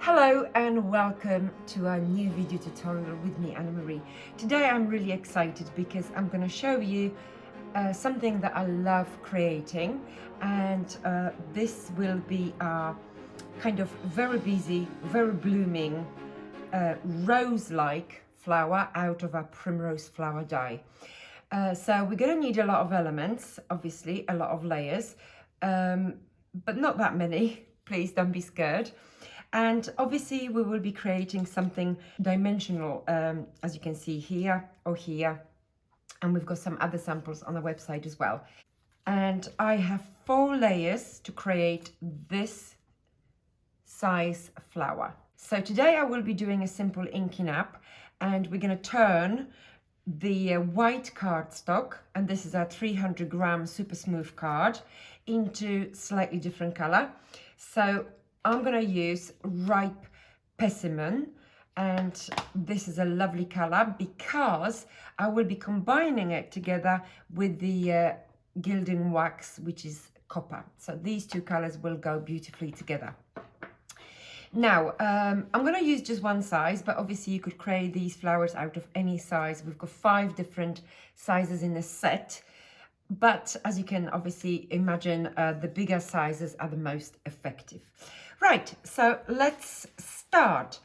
Hello and welcome to a new video tutorial with me, Anna Marie. Today I'm really excited because I'm going to show you something that I love creating, and this will be a kind of very busy, very blooming rose-like flower out of a Primrose Flower Die. So we're going to need a lot of elements, obviously a lot of layers, but not that many. Please don't be scared. And obviously we will be creating something dimensional, as you can see here or here. And we've got some other samples on the website as well. And I have 4 layers to create this size flower. So today I will be doing a simple inking up, and we're going to turn the white cardstock, and this is a 300-gram super smooth card, into slightly different color. So I'm going to use ripe persimmon, and this is a lovely color because I will be combining it together with the gilding wax, which is copper. So these two colors will go beautifully together. Now, I'm going to use just one size, but obviously you could create these flowers out of any size. We've got 5 different sizes in the set, but as you can obviously imagine, the bigger sizes are the most effective. Right, so let's start.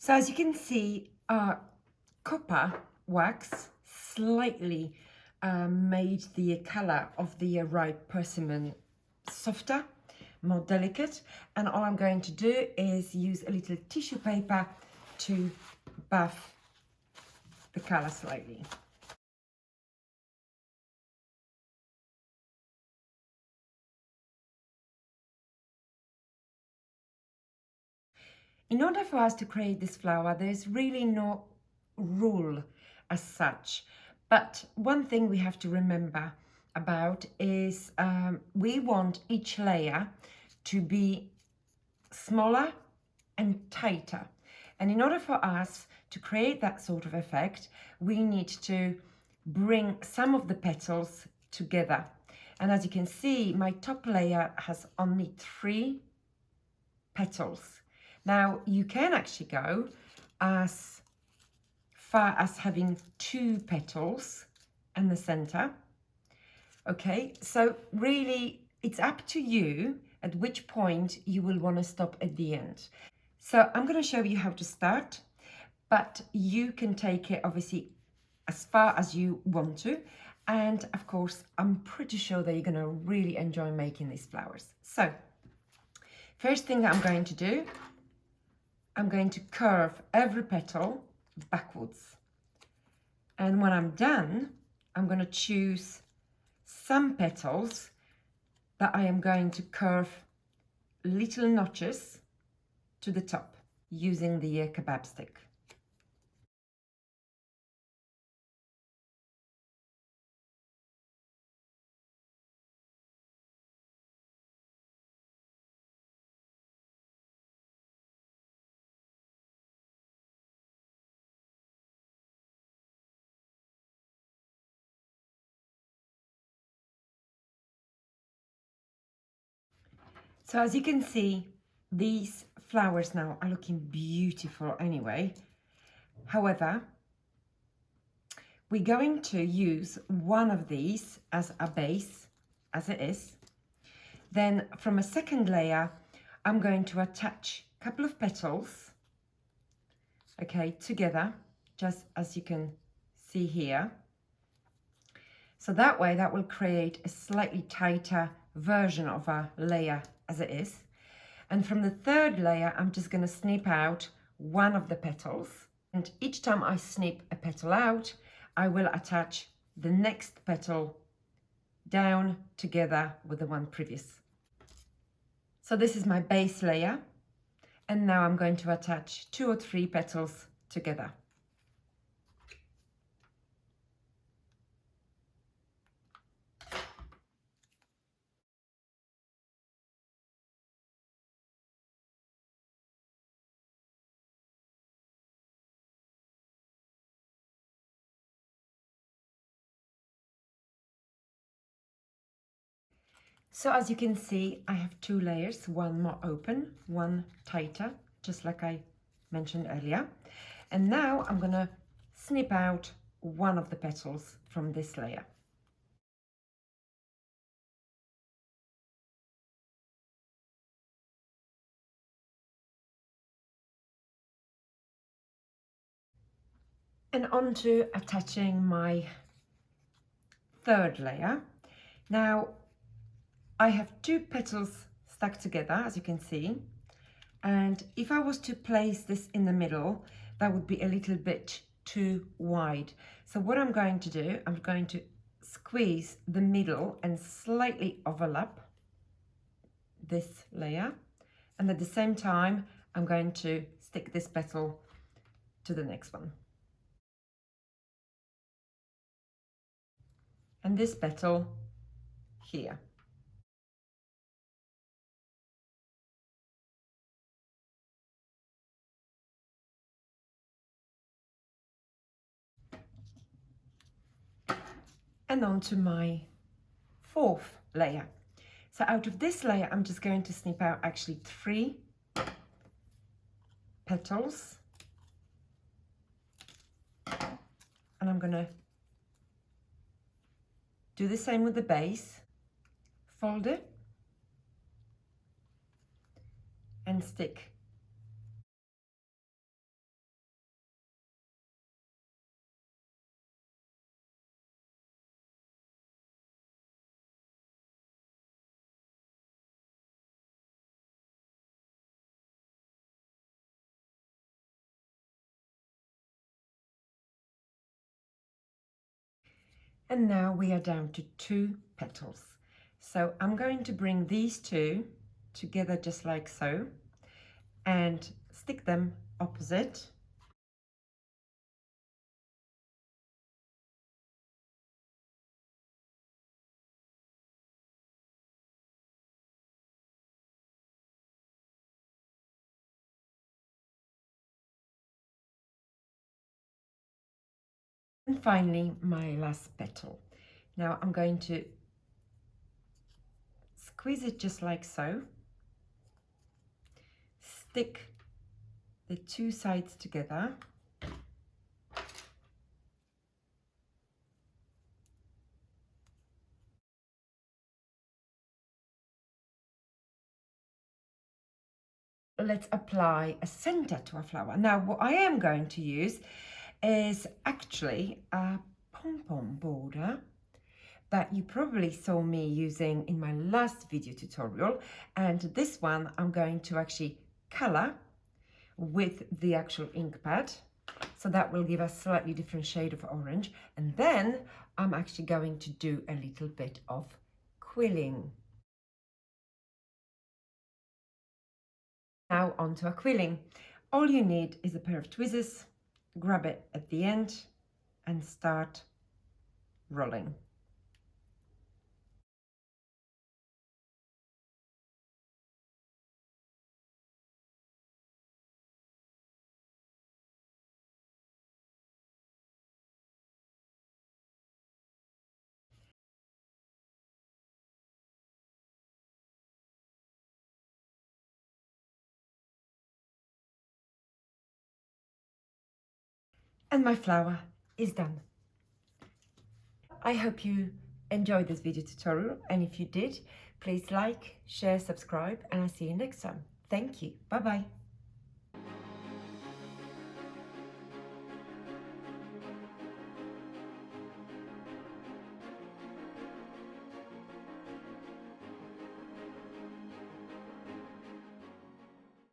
So as you can see, copper wax slightly made the color of the ripe persimmon softer, more delicate, and all I'm going to do is use a little tissue paper to buff the color slightly. In order for us to create this flower, there's really no rule as such. But one thing we have to remember about is we want each layer to be smaller and tighter. And in order for us to create that sort of effect, we need to bring some of the petals together. And as you can see, my top layer has only 3 petals. Now, you can actually go as far as having 2 petals in the center. Okay, so really it's up to you at which point you will want to stop at the end. So I'm going to show you how to start, but you can take it obviously as far as you want to. And of course, I'm pretty sure that you're going to really enjoy making these flowers. So first thing that I'm going to do, I'm going to curve every petal backwards. And when I'm done, I'm going to choose some petals that I am going to curve little notches to the top using the kebab stick. So as you can see, these flowers now are looking beautiful anyway. However, we're going to use one of these as a base, as it is. Then from a second layer, I'm going to attach a couple of petals okay, together, just as you can see here. So that way, that will create a slightly tighter version of our layer as it is. And from the third layer, I'm just going to snip out one of the petals. And each time I snip a petal out, I will attach the next petal down together with the one previous. So this is my base layer. And now I'm going to attach 2 or 3 petals together. So as you can see, I have 2 layers, one more open, one tighter, just like I mentioned earlier. And now I'm going to snip out one of the petals from this layer. And on to attaching my third layer. Now I have 2 petals stuck together, as you can see. And if I was to place this in the middle, that would be a little bit too wide. So what I'm going to do, I'm going to squeeze the middle and slightly overlap this layer. And at the same time, I'm going to stick this petal to the next one. And this petal here. And on to my 4th layer. So out of this layer, I'm just going to snip out actually 3 petals. And I'm going to do the same with the base, fold it, and stick. And now we are down to 2 petals. So I'm going to bring these 2 together just like so and stick them opposite. And finally, my last petal. Now I'm going to squeeze it just like so, stick the 2 sides together, let's apply a center to our flower. Now what I am going to use is actually a pom-pom border that you probably saw me using in my last video tutorial, and this one I'm going to actually color with the actual ink pad, so that will give us a slightly different shade of orange. And then I'm actually going to do a little bit of quilling. Now onto our quilling. All you need is a pair of tweezers, grab it at the end and start rolling. And my flower is done. I hope you enjoyed this video tutorial, and if you did, please like, share, subscribe, and I'll see you next time. Thank you. Bye bye.